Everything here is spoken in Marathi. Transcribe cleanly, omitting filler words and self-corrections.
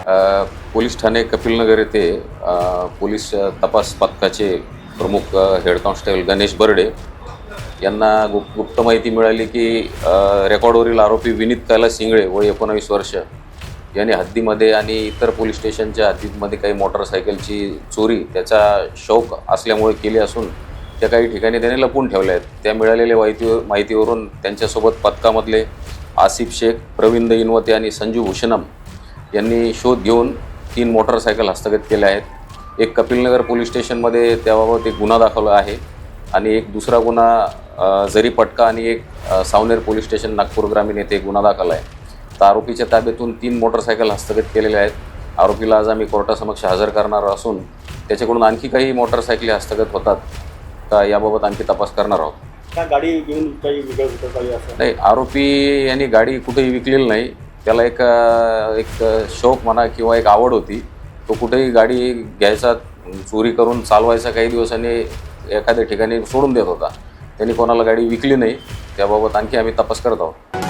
पोलीस ठाणे कपिलनगर येथे पोलीस तपास पथकाचे प्रमुख हेड कॉन्स्टेबल गणेश बर्डे यांना गुप्त माहिती मिळाली की रेकॉर्डवरील आरोपी विनीत कैलास इंगळे वय 19 वर्ष यांनी हद्दीमध्ये आणि इतर पोलीस स्टेशनच्या हद्दीमध्ये काही मोटरसायकलची चोरी त्याचा शौक असल्यामुळे केली असून त्या काही ठिकाणी त्याने लपून ठेवल्या आहेत। त्या मिळालेल्या माहितीवरून त्यांच्यासोबत पथकामधले आसिफ शेख, प्रवीण दैनवते आणि संजू भूषणम यांनी शोध घेऊन 3 मोटरसायकल हस्तगत केल्या आहेत। एक कपिलनगर पोलीस स्टेशनमध्ये त्याबाबत एक गुन्हा दाखल आहे आणि एक दुसरा गुन्हा जरीपटका आणि एक सावनेर पोलीस स्टेशन नागपूर ग्रामीण येथे गुन्हा दाखल आहे। तर आरोपीच्या ताब्यातून 3 मोटरसायकल हस्तगत केलेल्या आहेत। आरोपीला आज आम्ही कोर्टासमक्ष हजर करणार असून त्याच्याकडून आणखी काही मोटरसायकली हस्तगत होतात का याबाबत आणखी तपास करणार आहोत। त्या गाडी घेऊन काही वेगळं होतं काही असं नाही, आरोपी यांनी गाडी कुठेही विकलेली नाही। त्याला एक शौक म्हणा किंवा एक आवड होती। तो कुठेही गाडी घ्यायचा, चोरी करून चालवायचा, काही दिवसांनी एखाद्या ठिकाणी सोडून देत होता। त्यांनी कोणाला गाडी विकली नाही। त्याबाबत आणखी आम्ही तपास करत आहोत।